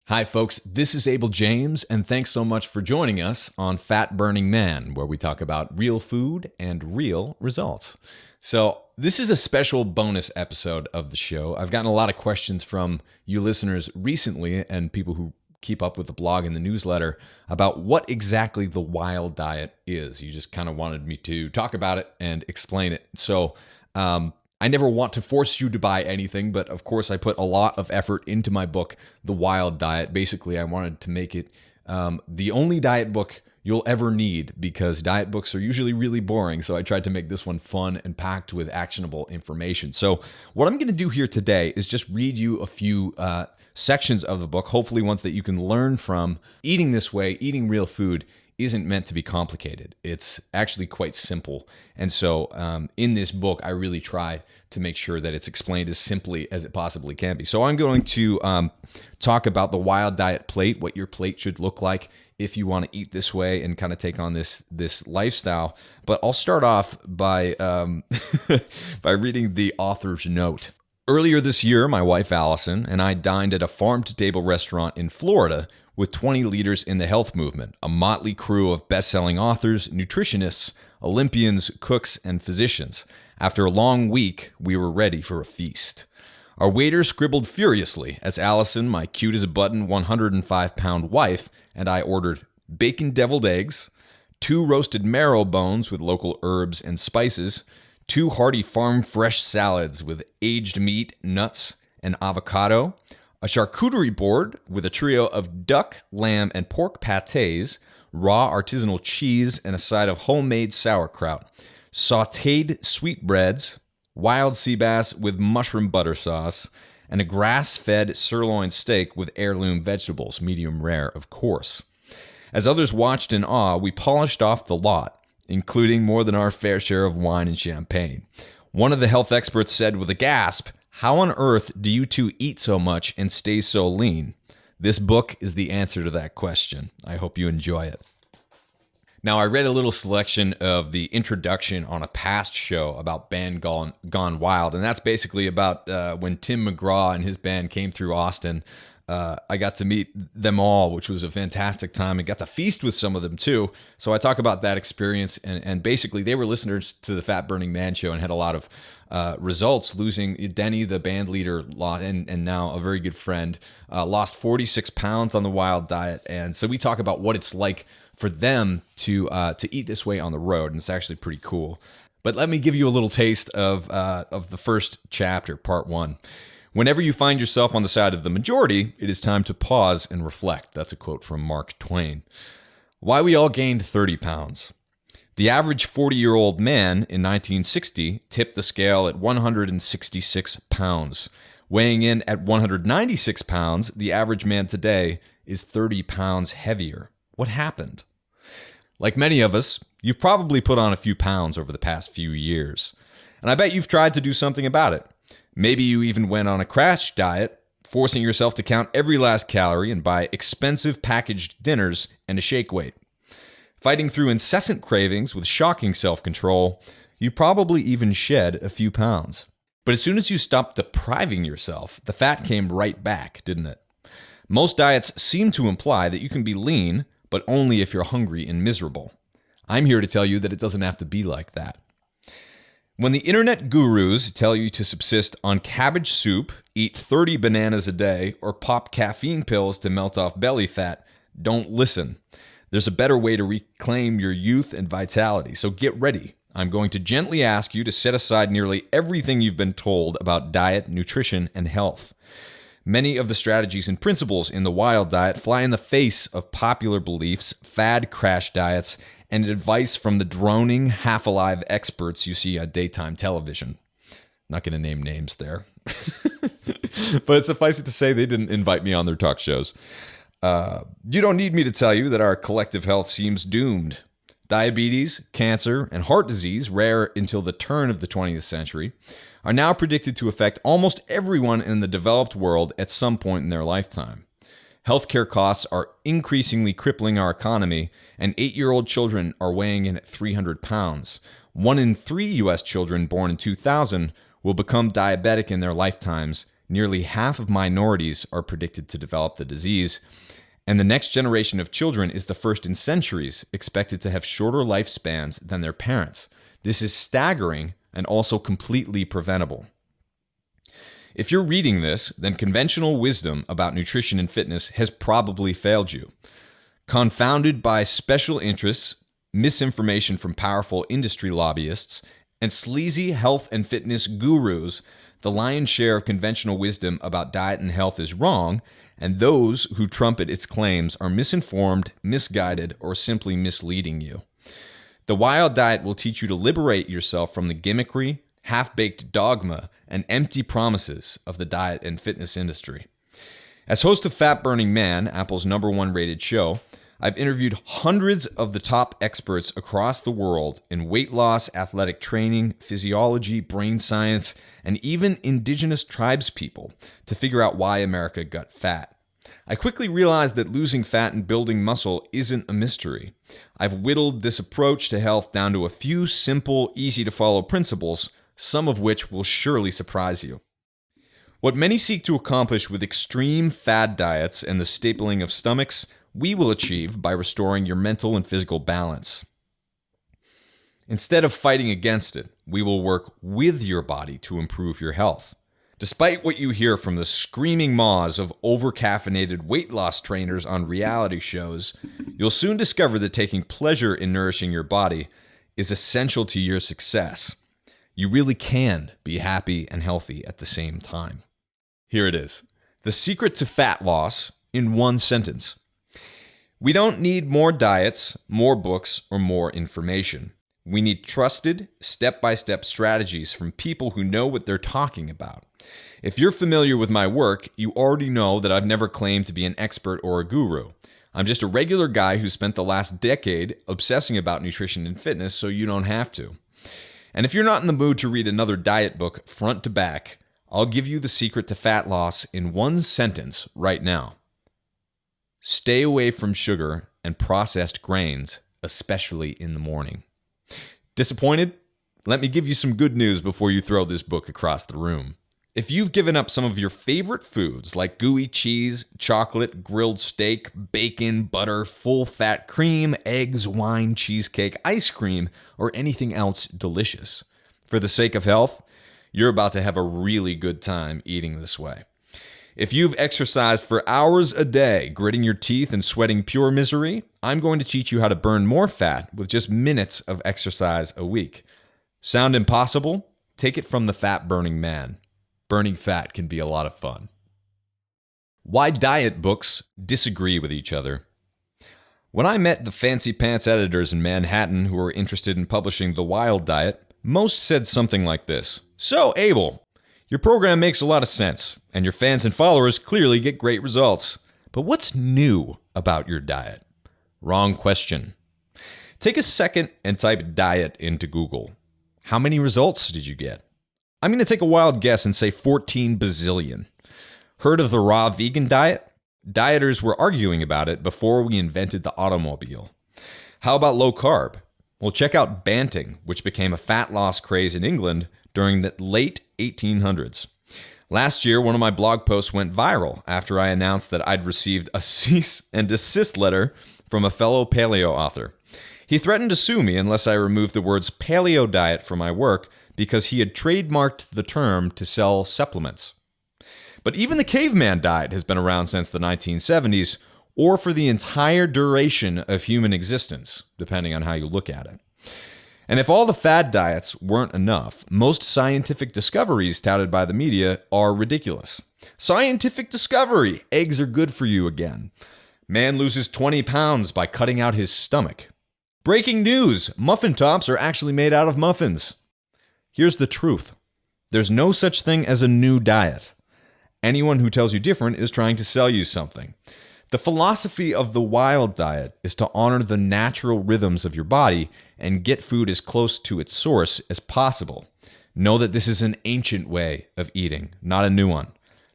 Hi, folks. This is Abel James, and thanks so much for joining us on Fat Burning Man, where we talk about real food and real results. So, this is a special bonus episode of the show. I've gotten a lot of questions from you listeners recently and people who keep up with the blog and the newsletter about what exactly the wild diet is. You just kind of wanted me to talk about it and explain it. So, I never want to force you to buy anything, but of course I put a lot of effort into my book, The Wild Diet. Basically, I wanted to make it the only diet book you'll ever need, because diet books are usually really boring. So I tried to make this one fun and packed with actionable information. So what I'm going to do here today is just read you a few sections of the book, hopefully ones that you can learn from. Eating this way, eating real food, isn't meant to be complicated. It's actually quite simple. And so in this book, I really try to make sure that it's explained as simply as it possibly can be. So I'm going to talk about the wild diet plate, what your plate should look like if you want to eat this way and kind of take on this lifestyle. But I'll start off by by reading the author's note. Earlier this year, my wife Allison and I dined at a farm-to-table restaurant in Florida with 20 leaders in the health movement, a motley crew of best-selling authors, nutritionists, Olympians, cooks, and physicians. After a long week, we were ready for a feast. Our waiter scribbled furiously as Allison, my cute-as-a-button 105-pound wife, and I ordered bacon deviled eggs, 2 roasted marrow bones with local herbs and spices, 2 hearty farm-fresh salads with aged meat, nuts, and avocado, a charcuterie board with a trio of duck, lamb, and pork pâtés, raw artisanal cheese, and a side of homemade sauerkraut, sautéed sweetbreads, wild sea bass with mushroom butter sauce, and a grass-fed sirloin steak with heirloom vegetables, medium rare, of course. As others watched in awe, we polished off the lot, including more than our fair share of wine and champagne. One of the health experts said with a gasp, "How on earth do you two eat so much and stay so lean?" This book is the answer to that question. I hope you enjoy it. Now, I read a little selection of the introduction on a past show about Band Gone Wild, and that's basically about when Tim McGraw and his band came through Austin. I got to meet them all, which was a fantastic time, and got to feast with some of them too. So I talk about that experience, and basically they were listeners to the Fat Burning Man show and had a lot of results. Losing Denny, the band leader, and now a very good friend, lost 46 pounds on the wild diet. And so we talk about what it's like for them to eat this way on the road, and it's actually pretty cool. But let me give you a little taste of the first chapter, part 1. Whenever you find yourself on the side of the majority, it is time to pause and reflect. That's a quote from Mark Twain. Why we all gained 30 pounds. The average 40-year-old man in 1960 tipped the scale at 166 pounds. Weighing in at 196 pounds, the average man today is 30 pounds heavier. What happened? Like many of us, you've probably put on a few pounds over the past few years. And I bet you've tried to do something about it. Maybe you even went on a crash diet, forcing yourself to count every last calorie and buy expensive packaged dinners and a shake weight. Fighting through incessant cravings with shocking self-control, you probably even shed a few pounds. But as soon as you stopped depriving yourself, the fat came right back, didn't it? Most diets seem to imply that you can be lean, but only if you're hungry and miserable. I'm here to tell you that it doesn't have to be like that. When the internet gurus tell you to subsist on cabbage soup, eat 30 bananas a day, or pop caffeine pills to melt off belly fat, don't listen. There's a better way to reclaim your youth and vitality, so get ready. I'm going to gently ask you to set aside nearly everything you've been told about diet, nutrition, and health. Many of the strategies and principles in the wild diet fly in the face of popular beliefs, fad crash diets, and advice from the droning, half-alive experts you see on daytime television. Not going to name names there. But suffice it to say, they didn't invite me on their talk shows. You don't need me to tell you that our collective health seems doomed. Diabetes, cancer, and heart disease, rare until the turn of the 20th century, are now predicted to affect almost everyone in the developed world at some point in their lifetime. Healthcare costs are increasingly crippling our economy, and 8-year-old children are weighing in at 300 pounds. 1 in 3 U.S. children born in 2000 will become diabetic in their lifetimes, Nearly half of minorities are predicted to develop the disease, and the next generation of children is the first in centuries expected to have shorter lifespans than their parents. This is staggering and also completely preventable. If you're reading this, then conventional wisdom about nutrition and fitness has probably failed you. Confounded by special interests, misinformation from powerful industry lobbyists, and sleazy health and fitness gurus, the lion's share of conventional wisdom about diet and health is wrong, and those who trumpet its claims are misinformed, misguided, or simply misleading you. The Wild Diet will teach you to liberate yourself from the gimmickry, half-baked dogma, and empty promises of the diet and fitness industry. As host of Fat Burning Man, Apple's #1 rated show, I've interviewed hundreds of the top experts across the world in weight loss, athletic training, physiology, brain science, and even indigenous tribes people to figure out why America got fat. I quickly realized that losing fat and building muscle isn't a mystery. I've whittled this approach to health down to a few simple, easy-to-follow principles, some of which will surely surprise you. What many seek to accomplish with extreme fad diets and the stapling of stomachs, we will achieve by restoring your mental and physical balance. Instead of fighting against it, we will work with your body to improve your health. Despite what you hear from the screaming maws of over-caffeinated weight loss trainers on reality shows, you'll soon discover that taking pleasure in nourishing your body is essential to your success. You really can be happy and healthy at the same time. Here it is. The secret to fat loss in one sentence. We don't need more diets, more books, or more information. We need trusted, step-by-step strategies from people who know what they're talking about. If you're familiar with my work, you already know that I've never claimed to be an expert or a guru. I'm just a regular guy who spent the last decade obsessing about nutrition and fitness, so you don't have to. And if you're not in the mood to read another diet book front to back, I'll give you the secret to fat loss in one sentence right now. Stay away from sugar and processed grains, especially in the morning. Disappointed? Let me give you some good news before you throw this book across the room. If you've given up some of your favorite foods like gooey cheese, chocolate, grilled steak, bacon, butter, full-fat cream, eggs, wine, cheesecake, ice cream, or anything else delicious, for the sake of health, you're about to have a really good time eating this way. If you've exercised for hours a day, gritting your teeth and sweating pure misery, I'm going to teach you how to burn more fat with just minutes of exercise a week. Sound impossible? Take it from the Fat Burning Man. Burning fat can be a lot of fun. Why diet books disagree with each other. When I met the fancy pants editors in Manhattan who were interested in publishing The Wild Diet, most said something like this. So, Abel, your program makes a lot of sense, and your fans and followers clearly get great results. But what's new about your diet? Wrong question. Take a second and type diet into Google. How many results did you get? I'm going to take a wild guess and say 14 bazillion. Heard of the raw vegan diet? Dieters were arguing about it before we invented the automobile. How about low carb? Well, check out banting, which became a fat loss craze in England during the late 1800s. Last year, one of my blog posts went viral after I announced that I'd received a cease and desist letter from a fellow paleo author. He threatened to sue me unless I removed the words paleo diet from my work because he had trademarked the term to sell supplements. But even the caveman diet has been around since the 1970s, or for the entire duration of human existence, depending on how you look at it. And if all the fad diets weren't enough, most scientific discoveries touted by the media are ridiculous. Scientific discovery! Eggs are good for you again. Man loses 20 pounds by cutting out his stomach. Breaking news! Muffin tops are actually made out of muffins. Here's the truth. There's no such thing as a new diet. Anyone who tells you different is trying to sell you something. The philosophy of the Wild Diet is to honor the natural rhythms of your body and get food as close to its source as possible. Know that this is an ancient way of eating, not a new one.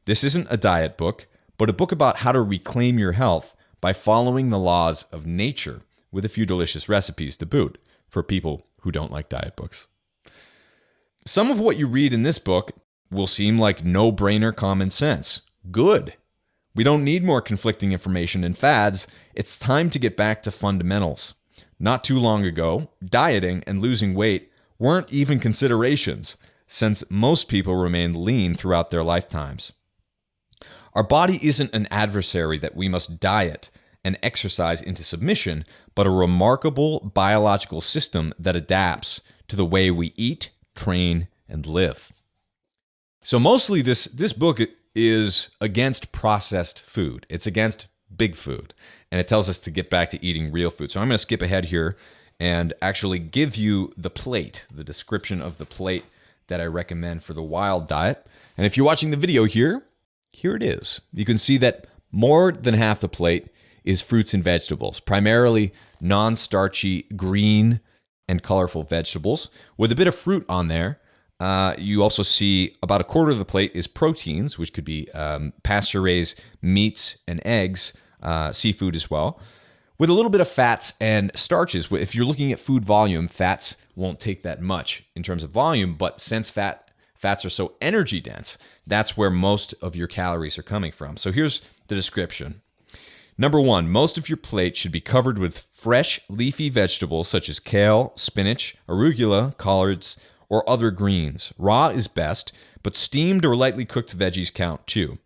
This isn't a diet book, but a book about how to reclaim your health by following the laws of nature, with a few delicious recipes to boot for people who don't like diet books. Some of what you read in this book will seem like no-brainer common sense. Good. We don't need more conflicting information and fads. It's time to get back to fundamentals. Not too long ago, dieting and losing weight weren't even considerations, since most people remained lean throughout their lifetimes. Our body isn't an adversary that we must diet and exercise into submission, but a remarkable biological system that adapts to the way we eat, train, and live. So mostly this book is against processed food. It's against big food, and it tells us to get back to eating real food. So I'm going to skip ahead here and actually give you the plate, the description of the plate that I recommend for the wild diet. And if you're watching the video here it is. You can see that more than half the plate is fruits and vegetables, primarily non-starchy green and colorful vegetables with a bit of fruit on there. You also see about a quarter of the plate is proteins, which could be pasture-raised meats and eggs, seafood as well, with a little bit of fats and starches. If you're looking at food volume, fats won't take that much in terms of volume, but since fats are so energy dense, that's where most of your calories are coming from. So here's the description. Number 1, most of your plate should be covered with fresh leafy vegetables such as kale, spinach, arugula, collards, or other greens. Raw is best, but steamed or lightly cooked veggies count too.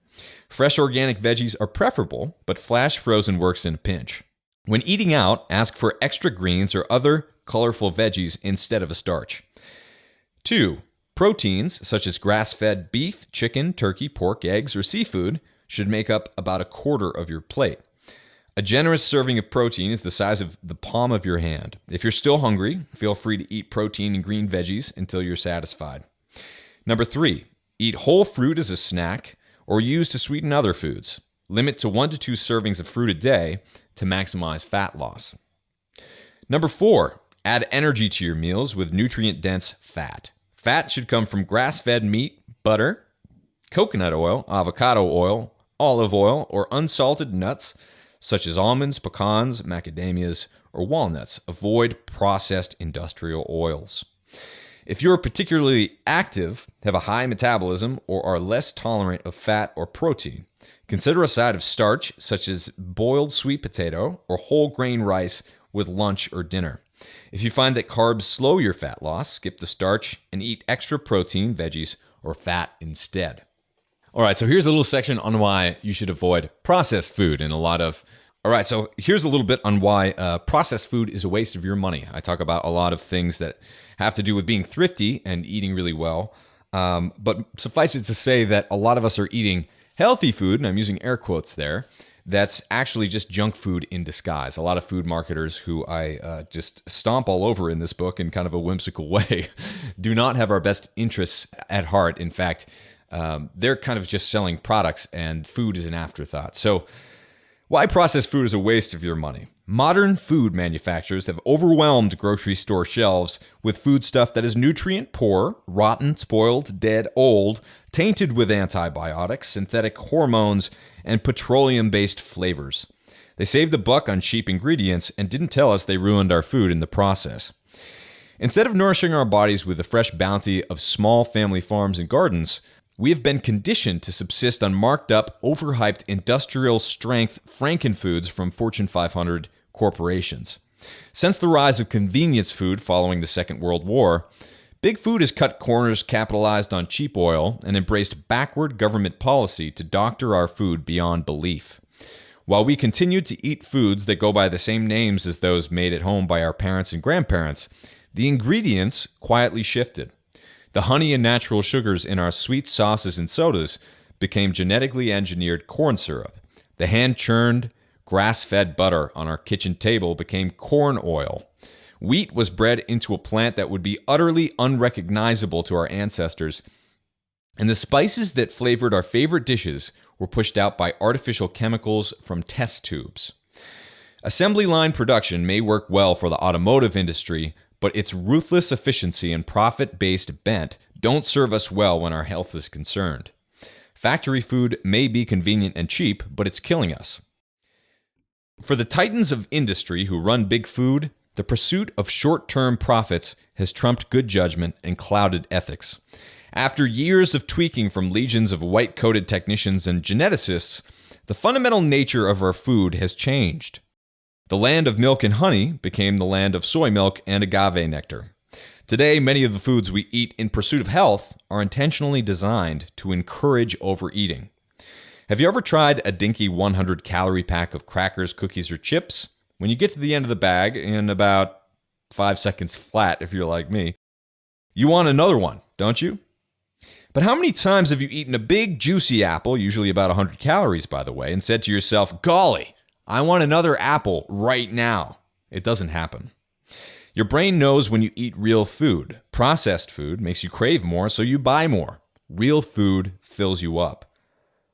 Fresh organic veggies are preferable, but flash frozen works in a pinch. When eating out, ask for extra greens or other colorful veggies instead of a starch. 2, proteins such as grass-fed beef, chicken, turkey, pork, eggs, or seafood should make up about a quarter of your plate. A generous serving of protein is the size of the palm of your hand. If you're still hungry, feel free to eat protein and green veggies until you're satisfied. Number 3, eat whole fruit as a snack or use to sweeten other foods. Limit to 1 to 2 servings of fruit a day to maximize fat loss. Number 4, add energy to your meals with nutrient-dense fat. Fat should come from grass-fed meat, butter, coconut oil, avocado oil, olive oil, or unsalted nuts such as almonds, pecans, macadamias, or walnuts. Avoid processed industrial oils. If you're particularly active, have a high metabolism, or are less tolerant of fat or protein, consider a side of starch such as boiled sweet potato or whole grain rice with lunch or dinner. If you find that carbs slow your fat loss, skip the starch and eat extra protein, veggies, or fat instead. All right, so here's a little section on why you should avoid processed food All right, so here's a little bit on why processed food is a waste of your money. I talk about a lot of things that have to do with being thrifty and eating really well. But suffice it to say that a lot of us are eating healthy food, and I'm using air quotes there, that's actually just junk food in disguise. A lot of food marketers who I just stomp all over in this book in kind of a whimsical way do not have our best interests at heart. In fact, they're kind of just selling products, and food is an afterthought. So why processed food is a waste of your money? Modern food manufacturers have overwhelmed grocery store shelves with foodstuff that is nutrient poor, rotten, spoiled, dead, old, tainted with antibiotics, synthetic hormones, and petroleum-based flavors. They saved a buck on cheap ingredients and didn't tell us they ruined our food in the process. Instead of nourishing our bodies with the fresh bounty of small family farms and gardens, we have been conditioned to subsist on marked-up, overhyped, industrial-strength frankenfoods from Fortune 500 corporations. Since the rise of convenience food following the Second World War, Big Food has cut corners, capitalized on cheap oil, and embraced backward government policy to doctor our food beyond belief. While we continue to eat foods that go by the same names as those made at home by our parents and grandparents, the ingredients quietly shifted. The honey and natural sugars in our sweet sauces and sodas became genetically engineered corn syrup. The hand-churned, grass-fed butter on our kitchen table became corn oil. Wheat was bred into a plant that would be utterly unrecognizable to our ancestors, and the spices that flavored our favorite dishes were pushed out by artificial chemicals from test tubes. Assembly line production may work well for the automotive industry, but its ruthless efficiency and profit-based bent don't serve us well when our health is concerned. Factory food may be convenient and cheap, but it's killing us. For the titans of industry who run Big Food, the pursuit of short-term profits has trumped good judgment and clouded ethics. After years of tweaking from legions of white-coated technicians and geneticists, the fundamental nature of our food has changed. The land of milk and honey became the land of soy milk and agave nectar. Today, many of the foods we eat in pursuit of health are intentionally designed to encourage overeating. Have you ever tried a dinky 100-calorie pack of crackers, cookies, or chips? When you get to the end of the bag, in about 5 seconds flat if you're like me, you want another one, don't you? But how many times have you eaten a big, juicy apple, usually about 100 calories, by the way, and said to yourself, golly, I want another apple right now? It doesn't happen. Your brain knows when you eat real food. Processed food makes you crave more, so you buy more. Real food fills you up.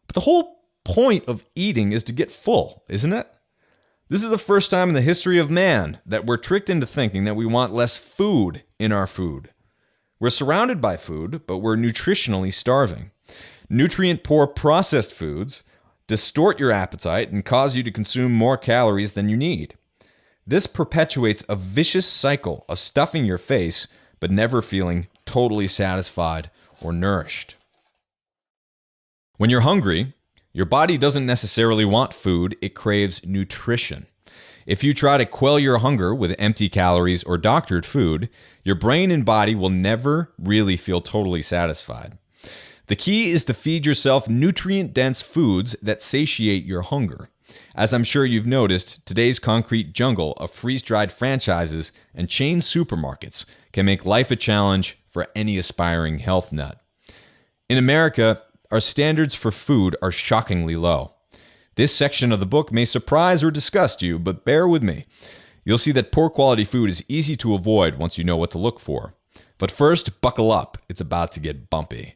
But the whole point of eating is to get full, isn't it? This is the first time in the history of man that we're tricked into thinking that we want less food in our food. We're surrounded by food, but we're nutritionally starving. Nutrient-poor processed foods distort your appetite and cause you to consume more calories than you need. This perpetuates a vicious cycle of stuffing your face, but never feeling totally satisfied or nourished. When you're hungry, your body doesn't necessarily want food, it craves nutrition. If you try to quell your hunger with empty calories or doctored food, your brain and body will never really feel totally satisfied. The key is to feed yourself nutrient-dense foods that satiate your hunger. As I'm sure you've noticed, today's concrete jungle of freeze-dried franchises and chain supermarkets can make life a challenge for any aspiring health nut. In America, our standards for food are shockingly low. This section of the book may surprise or disgust you, but bear with me. You'll see that poor quality food is easy to avoid once you know what to look for. But first, buckle up. It's about to get bumpy.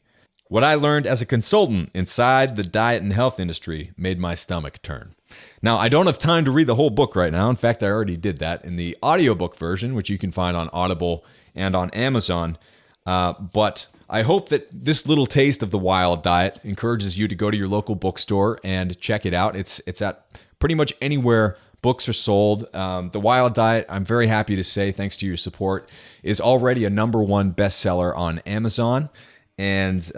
What I learned as a consultant inside the diet and health industry made my stomach turn. Now, I don't have time to read the whole book right now. In fact, I already did that in the audiobook version, which you can find on Audible and on Amazon. But I hope that this little taste of the Wild Diet encourages you to go to your local bookstore and check it out. It's at pretty much anywhere books are sold. The Wild Diet, I'm very happy to say, thanks to your support, is already a #1 bestseller on Amazon. And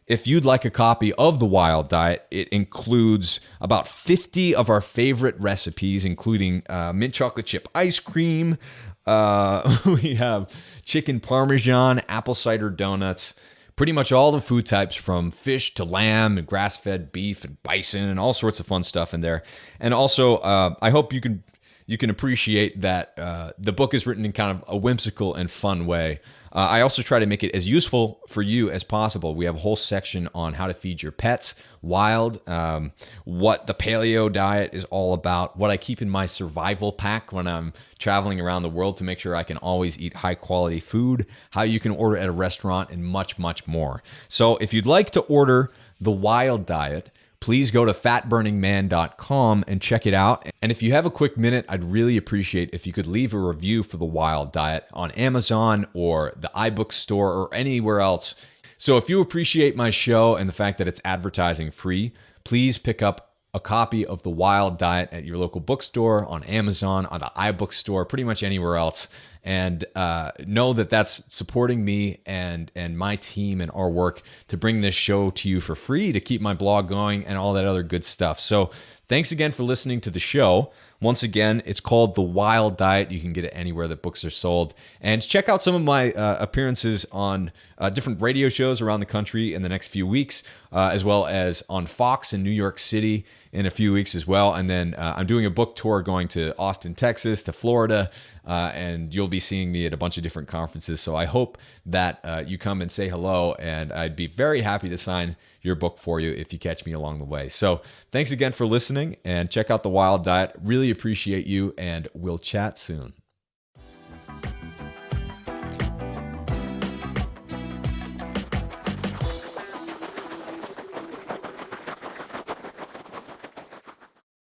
if you'd like a copy of the Wild Diet, it includes about 50 of our favorite recipes, including mint chocolate chip ice cream. We have chicken parmesan, apple cider donuts, pretty much all the food types from fish to lamb and grass-fed beef and bison and all sorts of fun stuff in there. And also, I hope you can appreciate that the book is written in kind of a whimsical and fun way. I also try to make it as useful for you as possible. We have a whole section on how to feed your pets wild, what the paleo diet is all about, what I keep in my survival pack when I'm traveling around the world to make sure I can always eat high quality food, how you can order at a restaurant, and much, much more. So if you'd like to order the Wild Diet, please go to fatburningman.com and check it out. And if you have a quick minute, I'd really appreciate if you could leave a review for the Wild Diet on Amazon or the iBook store or anywhere else. So if you appreciate my show and the fact that it's advertising free, please pick up a copy of the Wild Diet at your local bookstore, on Amazon, on the iBook store, pretty much anywhere else. And know that that's supporting me and my team and our work to bring this show to you for free, to keep my blog going and all that other good stuff. So thanks again for listening to the show. Once again, it's called The Wild Diet. You can get it anywhere that books are sold. And check out some of my appearances on different radio shows around the country in the next few weeks, as well as on Fox in New York City in a few weeks as well. And then I'm doing a book tour going to Austin, Texas, to Florida, and you'll be seeing me at a bunch of different conferences. So I hope that you come and say hello, and I'd be very happy to sign your book for you if you catch me along the way. So thanks again for listening, and check out The Wild Diet. Really appreciate you, and we'll chat soon.